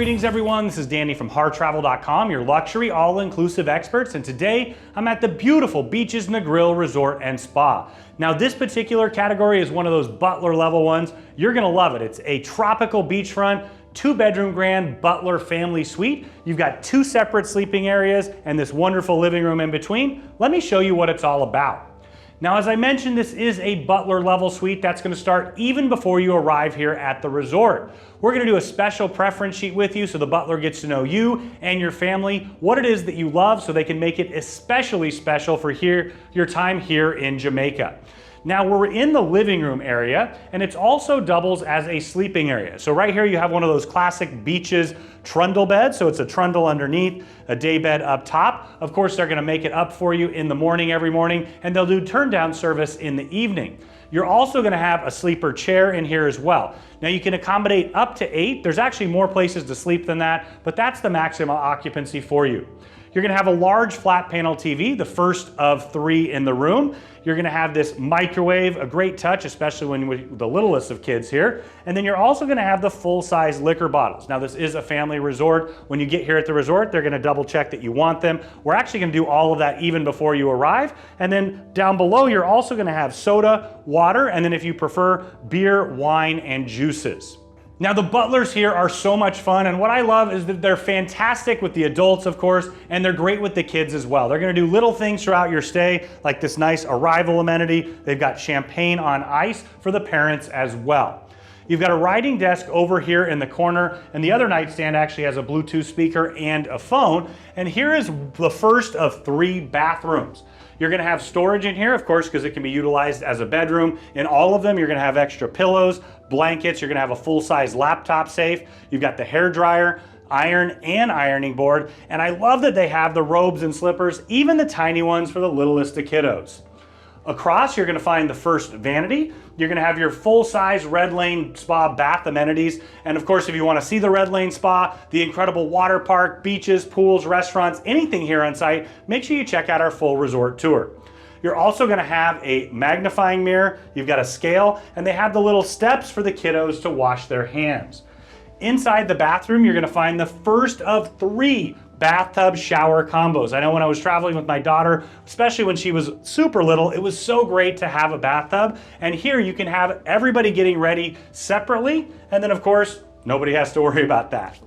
Greetings everyone, this is Danny from harrtravel.com, your luxury all-inclusive experts, and today I'm at the beautiful Beaches Negril Resort and Spa. Now this particular category is one of those Butler level ones. You're gonna love it. It's a tropical beachfront, 2-bedroom grand Butler family suite. You've got 2 separate sleeping areas and this wonderful living room in between. Let me show you what it's all about. Now, as I mentioned, this is a Butler level suite that's gonna start even before you arrive here at the resort. We're gonna do a special preference sheet with you so the butler gets to know you and your family, what it is that you love so they can make it especially special for your time here in Jamaica. Now we're in the living room area and it also doubles as a sleeping area. So right here you have one of those classic Beaches trundle beds. So it's a trundle underneath, a daybed up top. Of course, they're gonna make it up for you in the morning every morning, and they'll do turn down service in the evening. You're also gonna have a sleeper chair in here as well. Now you can accommodate up to 8. There's actually more places to sleep than that, but that's the maximum occupancy for you. You're gonna have a large flat panel TV, the first of 3 in the room. You're gonna have this microwave, a great touch, especially when with the littlest of kids here. And then you're also gonna have the full-size liquor bottles. Now this is a family resort. When you get here at the resort, they're gonna double check that you want them. We're actually gonna do all of that even before you arrive. And then down below, you're also gonna have soda, water, and then if you prefer, beer, wine, and juices. Now the butlers here are so much fun, and what I love is that they're fantastic with the adults, of course, and they're great with the kids as well. They're gonna do little things throughout your stay, like this nice arrival amenity. They've got champagne on ice for the parents as well. You've got a writing desk over here in the corner, and the other nightstand actually has a Bluetooth speaker and a phone. And here is the first of 3 bathrooms. You're gonna have storage in here, of course, because it can be utilized as a bedroom. In all of them, you're gonna have extra pillows, blankets, you're gonna have a full-size laptop safe. You've got the hair dryer, iron and ironing board, and I love that they have the robes and slippers, even the tiny ones for the littlest of kiddos. Across, you're gonna find the first vanity. You're gonna have your full-size Red Lane Spa bath amenities. And of course, if you wanna see the Red Lane Spa, the incredible water park, beaches, pools, restaurants, anything here on site, make sure you check out our full resort tour. You're also gonna have a magnifying mirror, you've got a scale, and they have the little steps for the kiddos to wash their hands. Inside the bathroom, you're gonna find the first of 3 bathtub shower combos. I know when I was traveling with my daughter, especially when she was super little, it was so great to have a bathtub. And here you can have everybody getting ready separately. And then of course, nobody has to worry about that.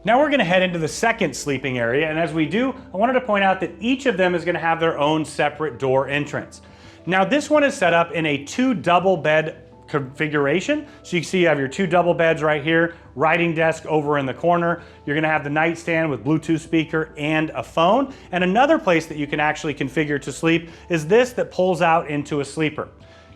Now we're gonna head into the second sleeping area. And as we do, I wanted to point out that each of them is gonna have their own separate door entrance. Now this one is set up in a 2 double bed configuration. So you can see you have your 2 double beds right here, writing desk over in the corner. You're gonna have the nightstand with Bluetooth speaker and a phone. And another place that you can actually configure to sleep is this that pulls out into a sleeper.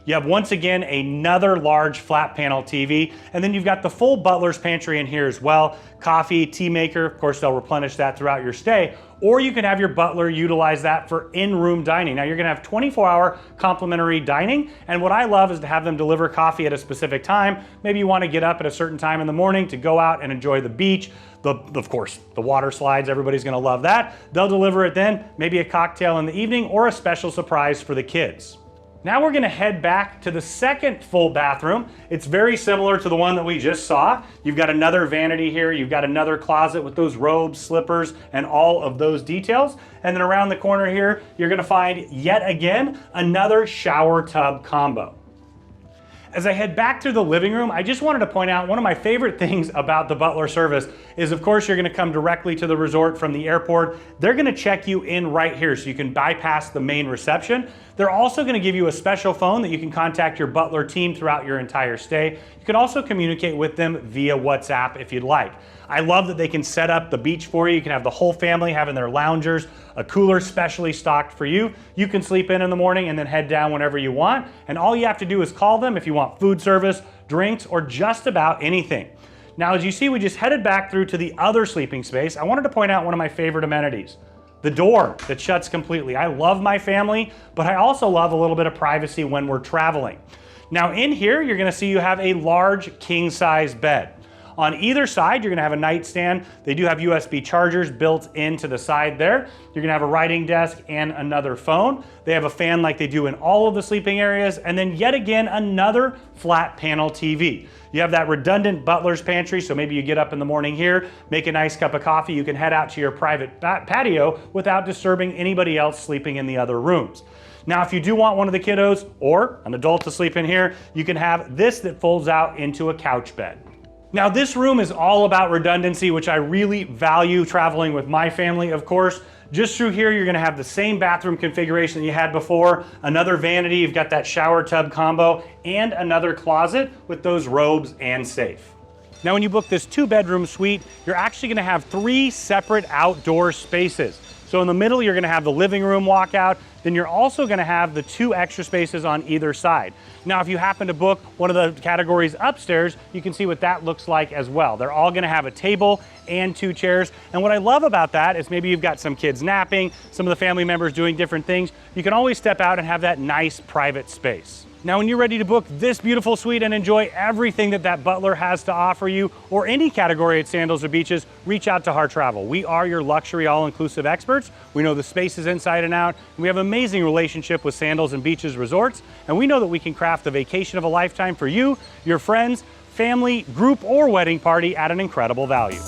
You have, once again, another large flat panel TV, and then you've got the full butler's pantry in here as well. Coffee, tea maker, of course they'll replenish that throughout your stay, or you can have your butler utilize that for in-room dining. Now you're gonna have 24-hour complimentary dining, and what I love is to have them deliver coffee at a specific time. Maybe you wanna get up at a certain time in the morning to go out and enjoy the beach. Of course, the water slides, everybody's gonna love that. They'll deliver it then, maybe a cocktail in the evening or a special surprise for the kids. Now we're gonna head back to the second full bathroom. It's very similar to the one that we just saw. You've got another vanity here, you've got another closet with those robes, slippers, and all of those details. And then around the corner here, you're gonna find yet again, another shower tub combo. As I head back through the living room, I just wanted to point out one of my favorite things about the Butler service is, of course, you're gonna come directly to the resort from the airport. They're gonna check you in right here so you can bypass the main reception. They're also gonna give you a special phone that you can contact your Butler team throughout your entire stay. You can also communicate with them via WhatsApp if you'd like. I love that they can set up the beach for you. You can have the whole family having their loungers, a cooler specially stocked for you. You can sleep in the morning and then head down whenever you want. And all you have to do is call them if you want food service, drinks, or just about anything. Now, as you see, we just headed back through to the other sleeping space. I wanted to point out one of my favorite amenities, the door that shuts completely. I love my family, but I also love a little bit of privacy when we're traveling. Now in here, you're gonna see you have a large king size bed. On either side, you're gonna have a nightstand. They do have USB chargers built into the side there. You're gonna have a writing desk and another phone. They have a fan like they do in all of the sleeping areas, and then yet again, another flat panel TV. You have that redundant butler's pantry, so maybe you get up in the morning here, make a nice cup of coffee, you can head out to your private patio without disturbing anybody else sleeping in the other rooms. Now, if you do want one of the kiddos or an adult to sleep in here, you can have this that folds out into a couch bed. Now, this room is all about redundancy, which I really value traveling with my family, of course. Just through here, you're gonna have the same bathroom configuration that you had before, another vanity, you've got that shower tub combo, and another closet with those robes and safe. Now, when you book this 2-bedroom suite, you're actually gonna have 3 separate outdoor spaces. So in the middle, you're gonna have the living room walkout, then you're also gonna have the 2 extra spaces on either side. Now, if you happen to book one of the categories upstairs, you can see what that looks like as well. They're all gonna have a table and 2 chairs. And what I love about that is maybe you've got some kids napping, some of the family members doing different things. You can always step out and have that nice private space. Now, when you're ready to book this beautiful suite and enjoy everything that Butler has to offer you, or any category at Sandals or Beaches, reach out to Harr Travel. We are your luxury all-inclusive experts. We know the spaces inside and out, and we have an amazing relationship with Sandals and Beaches Resorts, and we know that we can craft the vacation of a lifetime for you, your friends, family, group, or wedding party at an incredible value.